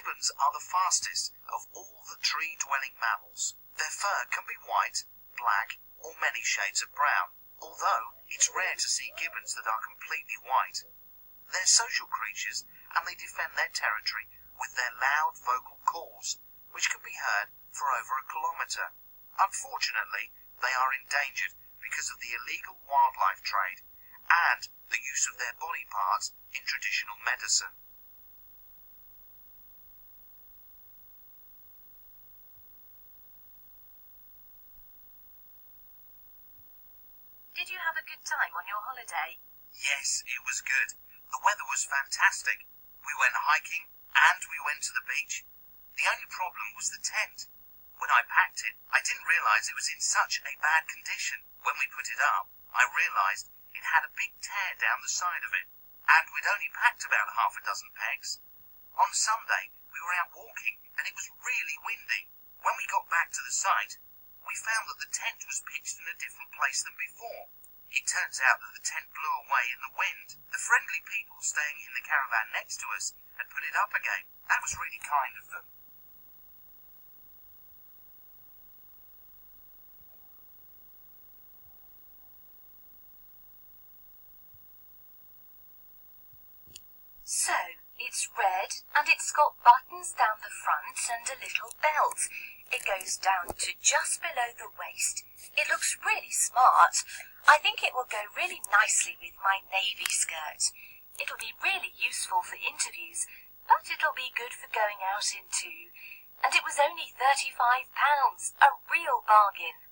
Gibbons are the fastest of all the tree-dwelling mammals. Their fur can be white, black, or many shades of brown, although it's rare to see gibbons that are completely white. They're social creatures, and they defend their territory with their loud vocal calls, which can be heard for over a kilometre. Unfortunately, they are endangered because of the illegal wildlife trade and the use of their body parts in traditional medicine. Did you have a good time on your holiday? Yes, it was good. The weather was fantastic. We went hiking and we went to the beach. The only problem was the tent. When I packed it, I didn't realise it was in such a bad condition. When we put it up, I realised it had a big tear down the side of it, and we'd only packed about half a dozen pegs. On Sunday, we were out walking, and it was really windy. When we got back to the site, we found that the tent was pitched in a different place than before. It turns out that the tent blew away in the wind. The friendly people staying in the caravan next to us had put it up again. That was really kind of them. So, it's red, and it's got buttons down the front and a little belt. It goes down to just below the waist. It looks really smart. I think it will go really nicely with my navy skirt. It'll be really useful for interviews, but it'll be good for going out in too. And it was only £35, a real bargain.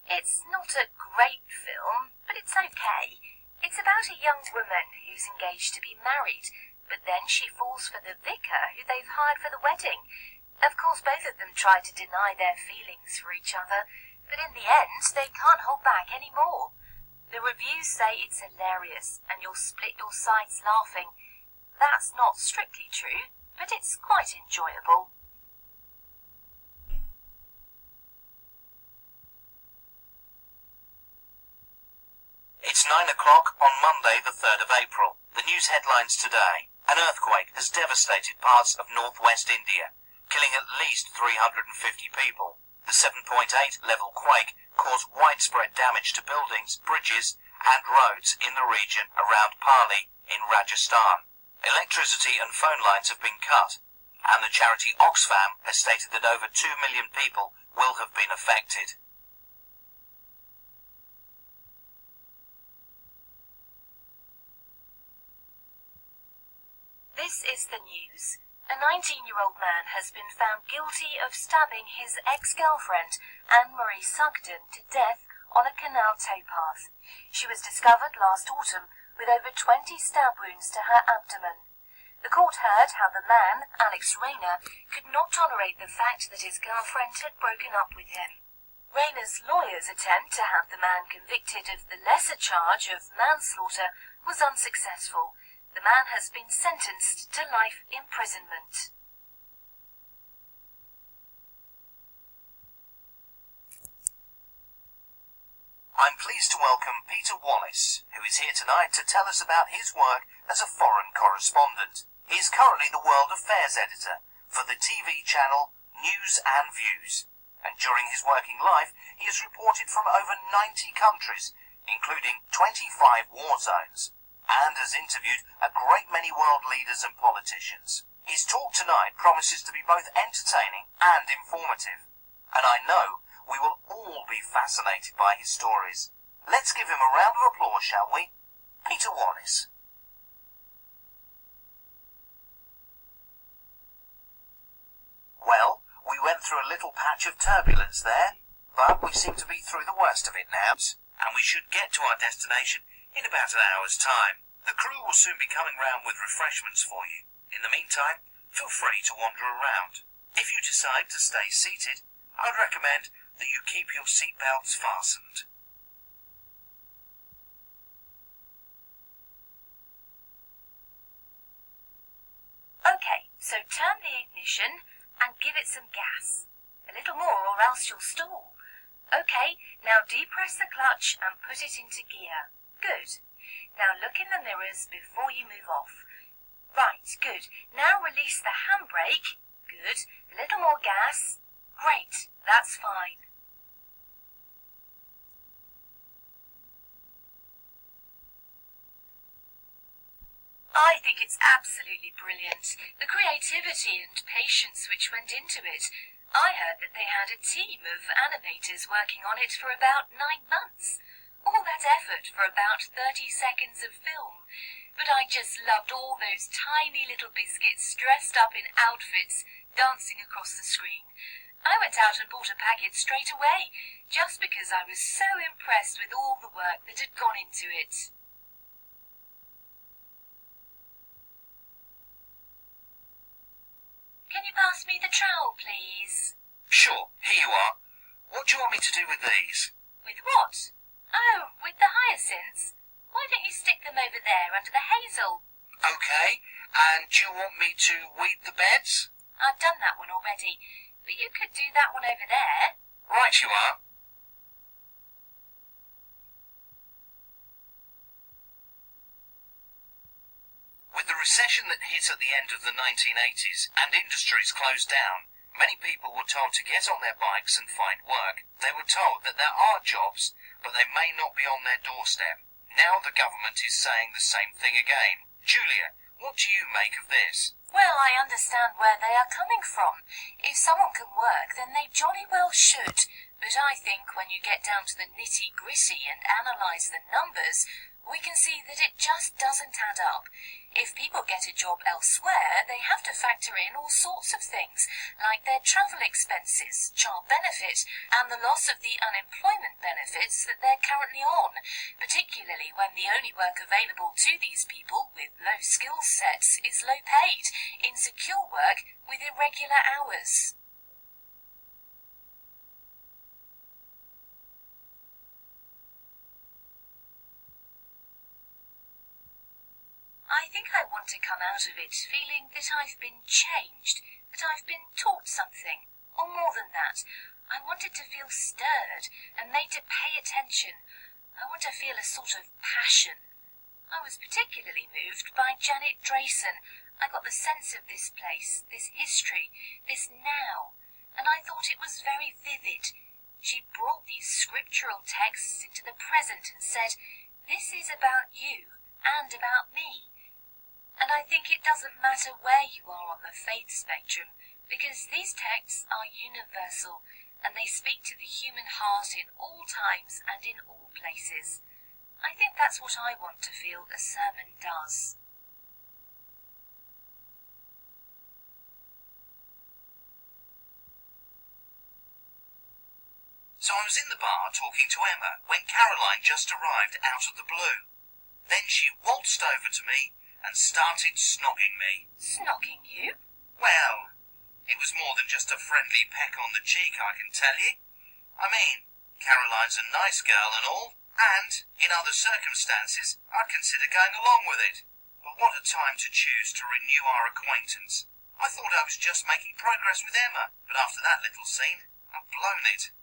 It's not a great film, but it's okay. It's about a young woman who's engaged to be married, but then she falls for the vicar who they've hired for the wedding. Of course, both of them try to deny their feelings for each other, but in the end, they can't hold back any more. The reviews say it's hilarious, and you'll split your sides laughing. That's not strictly true, but it's quite enjoyable. It's 9 o'clock on Monday the 3rd of April. The news headlines today. An earthquake has devastated parts of northwest India, killing at least 350 people. The 7.8 level quake caused widespread damage to buildings, bridges and roads in the region around Pali in Rajasthan. Electricity and phone lines have been cut, and the charity Oxfam has stated that over 2 million people will have been affected. This is the news. A 19-year-old man has been found guilty of stabbing his ex-girlfriend, Anne-Marie Sugden, to death on a canal towpath. She was discovered last autumn with over 20 stab wounds to her abdomen. The court heard how the man, Alex Rayner, could not tolerate the fact that his girlfriend had broken up with him. Rayner's lawyer's attempt to have the man convicted of the lesser charge of manslaughter was unsuccessful. The man has been sentenced to life imprisonment. I'm pleased to welcome Peter Wallace, who is here tonight to tell us about his work as a foreign correspondent. He is currently the World Affairs editor for the TV channel News and Views, and during his working life he has reported from over 90 countries, including 25 war zones, and has interviewed a great many world leaders and politicians. His talk tonight promises to be both entertaining and informative, and I know we will all be fascinated by his stories. Let's give him a round of applause, shall we? Peter Wallace. Well, we went through a little patch of turbulence there, but we seem to be through the worst of it now, and we should get to our destination in about an hour's time. The crew will soon be coming round with refreshments for you. In the meantime, feel free to wander around. If you decide to stay seated, I'd recommend that you keep your seatbelts fastened. Okay, so turn the ignition and give it some gas. A little more or else you'll stall. Okay, now depress the clutch and put it into gear. Good. Now look in the mirrors before you move off. Right, good. Now release the handbrake. Good. A little more gas. Great, that's fine. I think it's absolutely brilliant. The creativity and patience which went into it. I heard that they had a team of animators working on it for about 9 months. All that effort for about 30 seconds of film. But I just loved all those tiny little biscuits dressed up in outfits dancing across the screen. I went out and bought a packet straight away, just because I was so impressed with all the work that had gone into it. Can you pass me the trowel, please? Sure, here you are. What do you want me to do with these? With what? Oh, with the hyacinths. Why don't you stick them over there under the hazel? Okay, and do you want me to weed the beds? I've done that one already, but you could do that one over there. Right you are. With the recession that hit at the end of the 1980s and industries closed down, many people were told to get on their bikes and find work. They were told that there are jobs, but they may not be on their doorstep. Now the government is saying the same thing again. Julia, what do you make of this? Well, I understand where they are coming from. If someone can work, then they jolly well should. But I think when you get down to the nitty-gritty and analyse the numbers, we can see that it just doesn't add up. If people get a job elsewhere, they have to factor in all sorts of things, like their travel expenses, child benefit, and the loss of the unemployment benefits that they're currently on, particularly when the only work available to these people with low skill sets is low paid, insecure work with irregular hours. I think I want to come out of it feeling that I've been changed, that I've been taught something, or more than that. I wanted to feel stirred and made to pay attention. I want to feel a sort of passion. I was particularly moved by Janet Drayson. I got the sense of this place, this history, this now, and I thought it was very vivid. She brought these scriptural texts into the present and said, "This is about you and about me." And I think it doesn't matter where you are on the faith spectrum, because these texts are universal, and they speak to the human heart in all times and in all places. I think that's what I want to feel a sermon does. So I was in the bar talking to Emma when Caroline just arrived out of the blue. Then she waltzed over to me and started snogging me. Snogging you? Well, it was more than just a friendly peck on the cheek, I can tell you. I mean, Caroline's a nice girl and all, and, in other circumstances, I'd consider going along with it. But what a time to choose to renew our acquaintance. I thought I was just making progress with Emma, but after that little scene, I've blown it.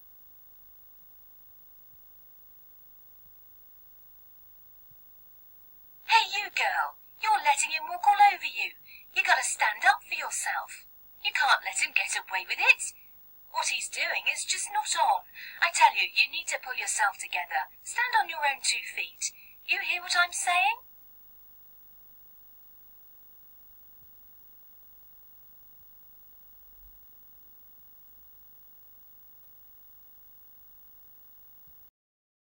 Hey, you girl, you're letting him walk all over you. You gotta stand up for yourself. You can't let him get away with it. What he's doing is just not on. I tell you, you need to pull yourself together. Stand on your own 2 feet. You hear what I'm saying?